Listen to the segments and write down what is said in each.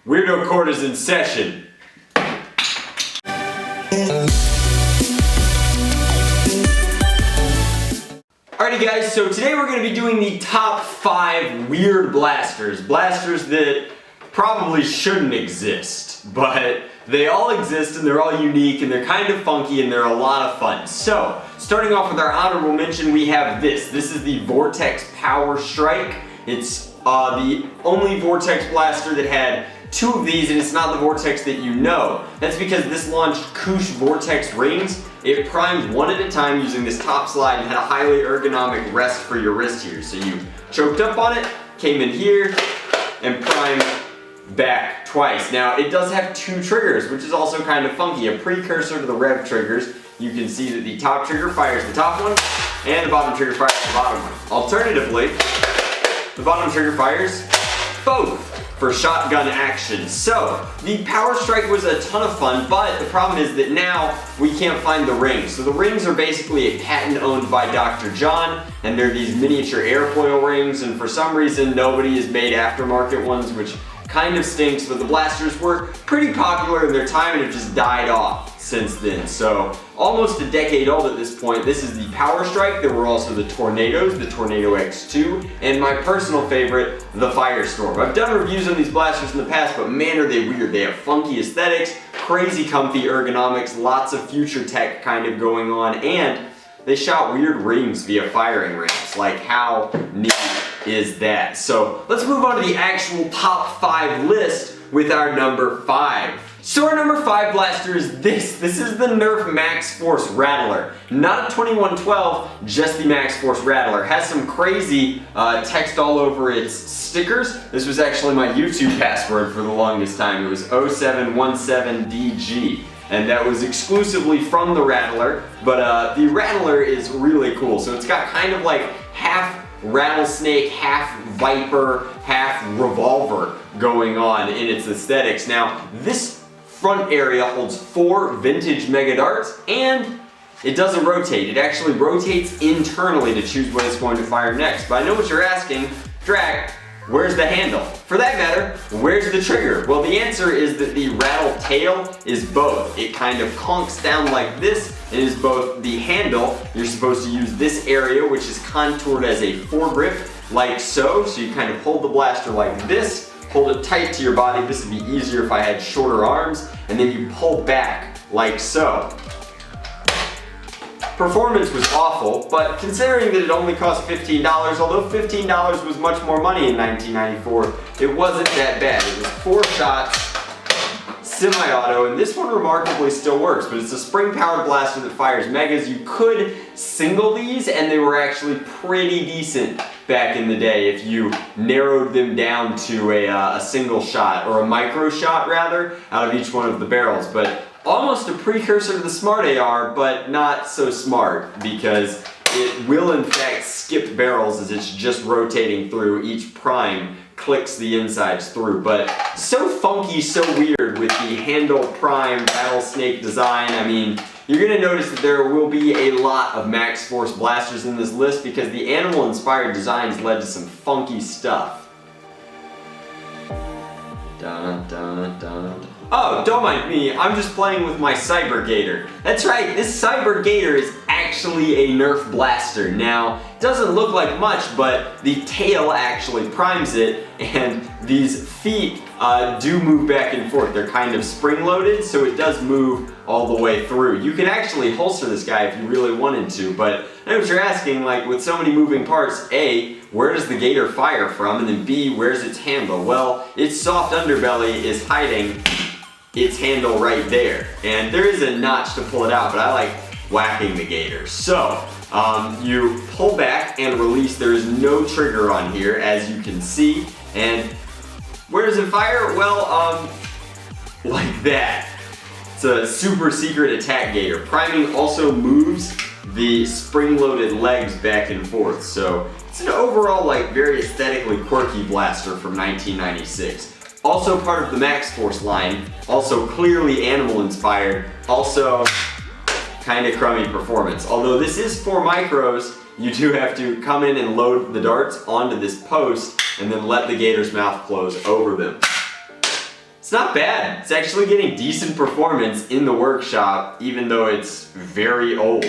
Weirdo Quarters in session. Alrighty guys, so today we're going to be doing the top 5 weird blasters. Blasters that probably shouldn't exist, but they all exist and they're all unique and they're kind of funky and they're a lot of fun. So, starting off with our honorable mention, we have this. This is the Vortex Power Strike. It's the only Vortex blaster that had 2 of these, and it's not the Vortex that you know. That's because this launched Koosh Vortex rings. It primed one at a time using this top slide and had a highly ergonomic rest for your wrist here. So you choked up on it, came in here, and primed back twice. Now it does have 2 triggers, which is also kind of funky. A precursor to the rev triggers. You can see that the top trigger fires the top one, and the bottom trigger fires the bottom one. Alternatively, the bottom trigger fires both for shotgun action. So, the Power Strike was a ton of fun, but the problem is that now we can't find the rings. So the rings are basically a patent owned by Dr. John, and they're these miniature airfoil rings, and for some reason nobody has made aftermarket ones, which kind of stinks, but the blasters were pretty popular in their time and have just died off since then. So, almost a decade old at this point. This is the Power Strike. There were also the Tornadoes, the Tornado X2, and my personal favorite, the Firestorm. I've done reviews on these blasters in the past, but man are they weird. They have funky aesthetics, crazy comfy ergonomics, lots of future tech kind of going on, and they shot weird rings via firing ramps. Like, how neat is that? So let's move on to the actual top 5 list with our number 5. So our number 5 blaster is this. This is the Nerf Max Force Rattler. Not a 2112, just the Max Force Rattler. Has some crazy text all over its stickers. This was actually my YouTube password for the longest time. It was 0717DG. And that was exclusively from the Rattler, but the Rattler is really cool. So it's got kind of like half rattlesnake, half viper, half revolver going on in its aesthetics. Now, this front area holds 4 vintage mega darts, and it doesn't rotate. It actually rotates internally to choose what it's going to fire next. But I know what you're asking, Drac, where's the handle? For that matter, where's the trigger? Well, the answer is that the rattle tail is both. It kind of conks down like this and is both the handle. You're supposed to use this area, which is contoured as a foregrip, like so. So you kind of hold the blaster like this, hold it tight to your body. This would be easier if I had shorter arms, and then you pull back like so. Performance was awful, but considering that it only cost $15, although $15 was much more money in 1994, it wasn't that bad. It was 4 shots, semi-auto, and this one remarkably still works, but it's a spring-powered blaster that fires megas. You could single these, and they were actually pretty decent back in the day if you narrowed them down to a single shot, or a micro shot rather, out of each one of the barrels. But almost a precursor to the Smart AR, but not so smart, because it will in fact skip barrels as it's just rotating through. Each prime clicks the insides through, but so funky, so weird with the handle prime rattlesnake design. I mean, you're gonna notice that there will be a lot of Max Force blasters in this list because the animal-inspired designs led to some funky stuff. Dun, dun, dun. Oh, don't mind me, I'm just playing with my Cyber Gator. That's right, this Cyber Gator is actually a Nerf blaster. Now, it doesn't look like much, but the tail actually primes it, and these feet do move back and forth. They're kind of spring-loaded, so it does move all the way through. You can actually holster this guy if you really wanted to, but I know what you're asking, like with so many moving parts, A, where does the Gator fire from, and then B, where's its handle? Well, its soft underbelly is hiding its handle right there, and there is a notch to pull it out, but I like whacking the Gator. So, you pull back and release. There is no trigger on here, as you can see, and where does it fire? Well, like that. It's a super secret attack Gator. Priming also moves the spring-loaded legs back and forth, so it's an overall like very aesthetically quirky blaster from 1996. Also part of the Max Force line, also clearly animal inspired, also kind of crummy performance. Although this is 4 micros, you do have to come in and load the darts onto this post and then let the Gator's mouth close over them. It's not bad. It's actually getting decent performance in the workshop, even though it's very old.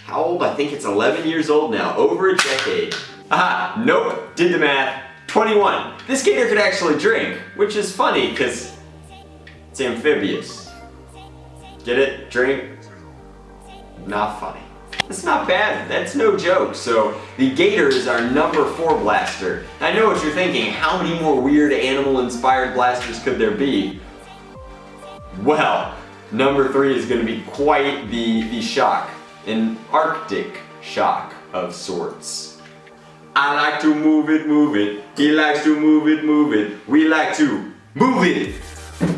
How old? I think it's 11 years old now, over a decade. Aha, nope, did the math. 21. This gator could actually drink, which is funny because it's amphibious. Get it? Drink? Not funny. It's not bad, that's no joke. So the Gator is our number 4 blaster. I know what you're thinking, how many more weird animal inspired blasters could there be? Well, number 3 is going to be quite the shock. An Arctic shock of sorts. I like to move it, he likes to move it, we like to move it.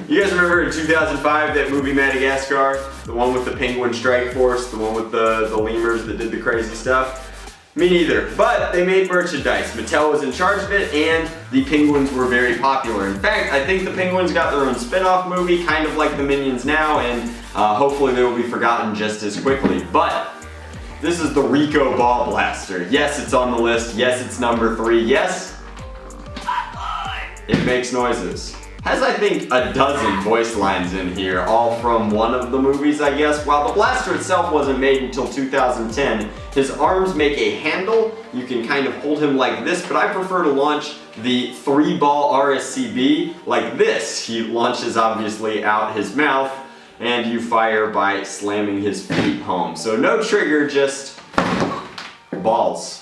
You guys remember in 2005 that movie Madagascar? The one with the penguin strike force, the one with the lemurs that did the crazy stuff? Me neither, but they made merchandise. Mattel was in charge of it and the penguins were very popular. In fact, I think the penguins got their own spin-off movie, kind of like the Minions now, and hopefully they will be forgotten just as quickly. But this is the RICO Ball Blaster. Yes, it's on the list. Yes, it's number 3. Yes, it makes noises. Has, I think, a dozen voice lines in here, all from one of the movies, I guess. While the blaster itself wasn't made until 2010, his arms make a handle. You can kind of hold him like this, but I prefer to launch the 3-ball RSCB like this. He launches, obviously, out his mouth, and you fire by slamming his feet home. So no trigger, just balls.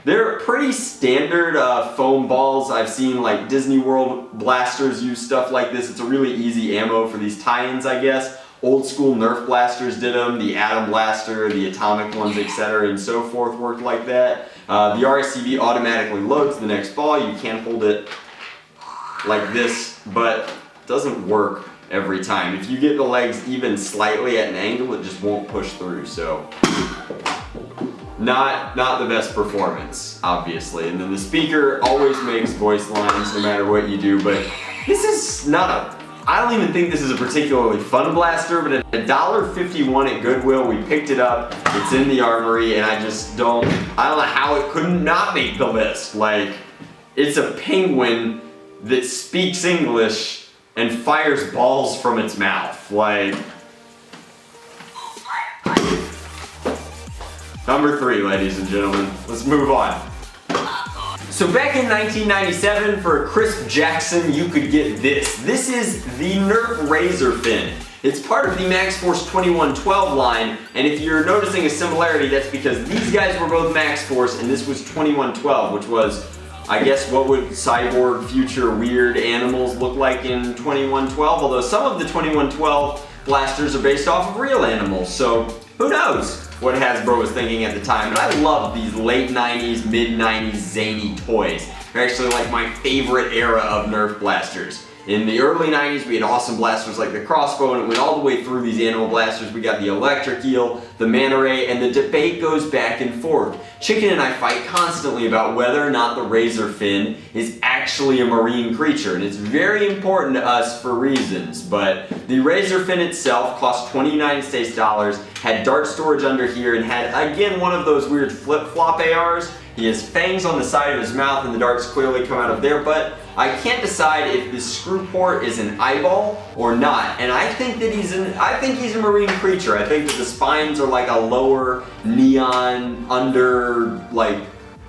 They're pretty standard foam balls. I've seen like Disney World blasters use stuff like this. It's a really easy ammo for these tie-ins, I guess. Old school Nerf blasters did them. The Atom Blaster, the atomic ones, etc. and so forth worked like that. The RSCB automatically loads the next ball. You can't hold it like this, but it doesn't work every time. If you get the legs even slightly at an angle, it just won't push through, so not the best performance, obviously. And then the speaker always makes voice lines no matter what you do, but this is not I don't even think this is a particularly fun blaster, but at $1.51 at Goodwill, we picked it up, it's in the armory, and I don't know how it couldn't not make the list. Like, it's a penguin that speaks English and fires balls from its mouth. Like, number 3, ladies and gentlemen. Let's move on. So back in 1997, for a crisp Jackson, you could get this. This is the Nerf Razor Fin. It's part of the Max Force 2112 line, and if you're noticing a similarity, that's because these guys were both Max Force, and this was 2112, which was, I guess, what would cyborg future weird animals look like in 2112, although some of the 2112 blasters are based off of real animals, so who knows what Hasbro was thinking at the time. But I love these late 90s, mid 90s zany toys. They're actually like my favorite era of Nerf blasters. In the early 90s, we had awesome blasters like the crossbow, and it went all the way through these animal blasters. We got the electric eel, the manta ray, and the debate goes back and forth. Chicken and I fight constantly about whether or not the razor fin is actually a marine creature, and it's very important to us for reasons. But the razor fin itself cost 20 United States dollars, had dart storage under here, and had, again, one of those weird flip-flop ARs. He has fangs on the side of his mouth, and the darts clearly come out of there, but I can't decide if this screw port is an eyeball or not. And I think that he's a marine creature. I think that the spines are like a lower neon under, like,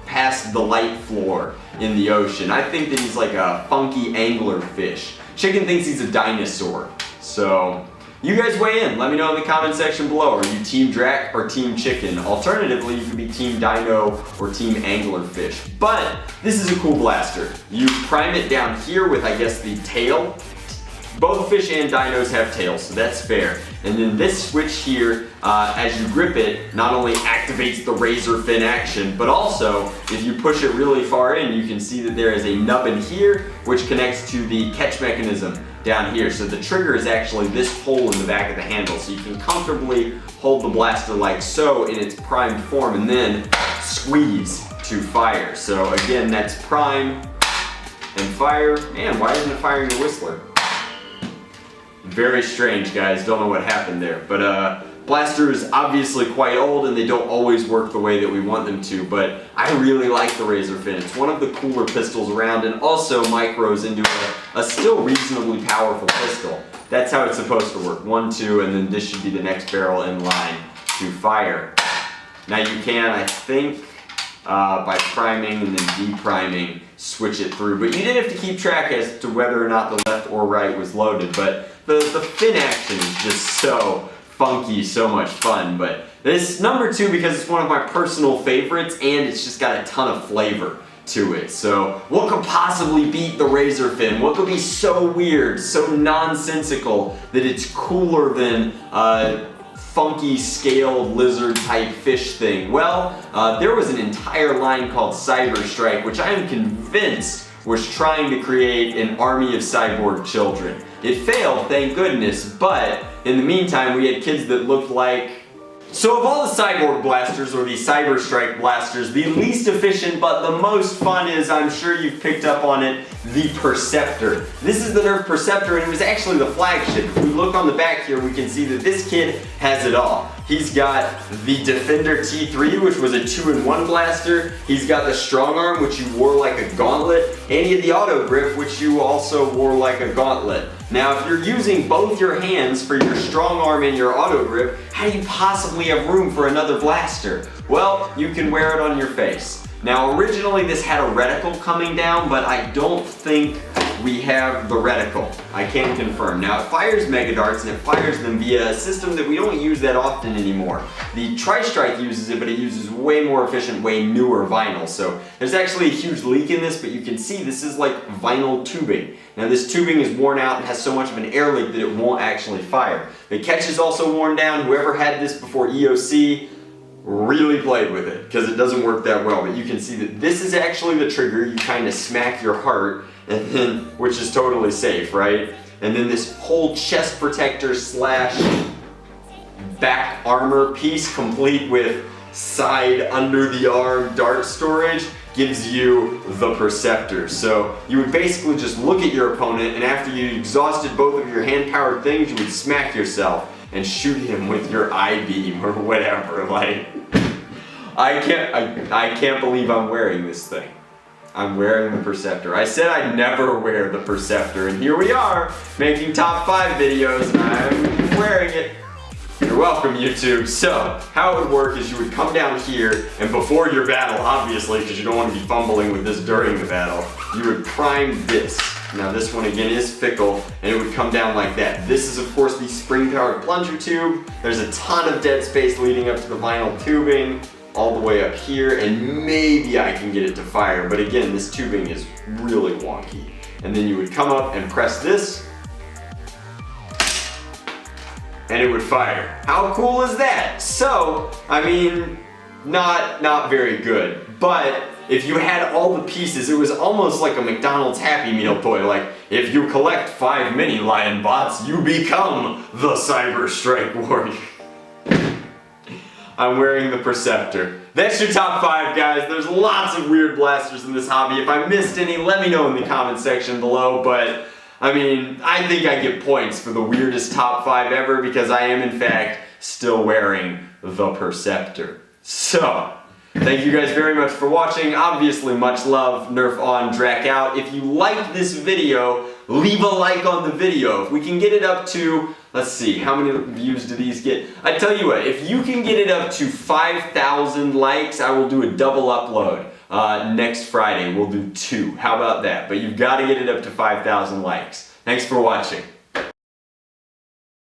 past the light floor in the ocean. I think that he's like a funky angler fish. Chicken thinks he's a dinosaur. So you guys weigh in. Let me know in the comment section below. Are you Team Drac or Team Chicken? Alternatively, you can be Team Dino or Team Anglerfish. But this is a cool blaster. You prime it down here with, I guess, the tail. Both fish and dinos have tails, so that's fair. And then this switch here, as you grip it, not only activates the razor fin action, but also, if you push it really far in, you can see that there is a nubbin here, which connects to the catch mechanism down here. So the trigger is actually this hole in the back of the handle, so you can comfortably hold the blaster like so in its primed form, and then squeeze to fire. So again, that's prime and fire. Man, why isn't it firing the whistler? Very strange, guys. Don't know what happened there. But blaster is obviously quite old and they don't always work the way that we want them to, but I really like the Razor Fin. It's one of the cooler pistols around and also micros into a still reasonably powerful pistol. That's how it's supposed to work. 1, 2, and then this should be the next barrel in line to fire. Now you can, I think, by priming and then depriming, switch it through. But you did have to keep track as to whether or not the left or right was loaded. But the fin action is just so funky, so much fun. But this number 2 because it's one of my personal favorites and it's just got a ton of flavor to it. So what could possibly beat the Razor Fin? What could be so weird, so nonsensical that it's cooler than funky scaled lizard type fish thing? Well, there was an entire line called Cyber Strike, which I am convinced was trying to create an army of cyborg children. It failed, thank goodness, but in the meantime we had kids that looked like... So of all the cyborg blasters, or the Cyber Strike blasters, the least efficient but the most fun is, I'm sure you've picked up on it, the Perceptor. This is the Nerf Perceptor and it was actually the flagship. If we look on the back here, we can see that this kid has it all. He's got the Defender T3, which was a 2-in-1 blaster. He's got the Strong Arm, which you wore like a gauntlet. And he had the Auto Grip, which you also wore like a gauntlet. Now, if you're using both your hands for your Strong Arm and your Auto Grip, how do you possibly have room for another blaster? Well, you can wear it on your face. Now, originally this had a reticle coming down, but I don't think we have the reticle. I can confirm. Now, it fires Mega Darts and it fires them via a system that we don't use that often anymore. The Tri-Strike uses it, but it uses way more efficient, way newer vinyl. So there's actually a huge leak in this, but you can see this is like vinyl tubing. Now this tubing is worn out and has so much of an air leak that it won't actually fire. The catch is also worn down. Whoever had this before EOC really played with it because it doesn't work that well, but you can see that this is actually the trigger. You kind of smack your heart, and then, which is totally safe, right? And then this whole chest protector slash back armor piece, complete with side under the arm dart storage, gives you the Perceptor. So you would basically just look at your opponent, and after you exhausted both of your hand-powered things, you would smack yourself and shoot him with your I-beam or whatever. Like, I can't believe I'm wearing this thing. I'm wearing the Perceptor. I said I'd never wear the Perceptor, and here we are, making top 5 videos, and I'm wearing it. You're welcome, YouTube. So, how it would work is you would come down here, and before your battle, obviously, because you don't want to be fumbling with this during the battle, you would prime this. Now this one again is fickle, and it would come down like that. This is of course the spring-powered plunger tube. There's a ton of dead space leading up to the vinyl tubing, all the way up here, and maybe I can get it to fire, but again, this tubing is really wonky. And then you would come up and press this, and it would fire. How cool is that? So, I mean, not very good, but if you had all the pieces, it was almost like a McDonald's Happy Meal toy. Like, if you collect 5 mini lion bots, you become the Cyber Strike Warrior. I'm wearing the Perceptor. That's your top 5, guys. There's lots of weird blasters in this hobby. If I missed any, let me know in the comment section below, but I mean, I think I get points for the weirdest top 5 ever because I am in fact still wearing the Perceptor. So, thank you guys very much for watching. Obviously, much love, Nerf on, Drac out. If you liked this video, leave a like on the video. If we can get it up to, let's see, how many views do these get? I tell you what, if you can get it up to 5,000 likes, I will do a double upload. Next Friday, we'll do 2. How about that? But you've got to get it up to 5,000 likes. Thanks for watching.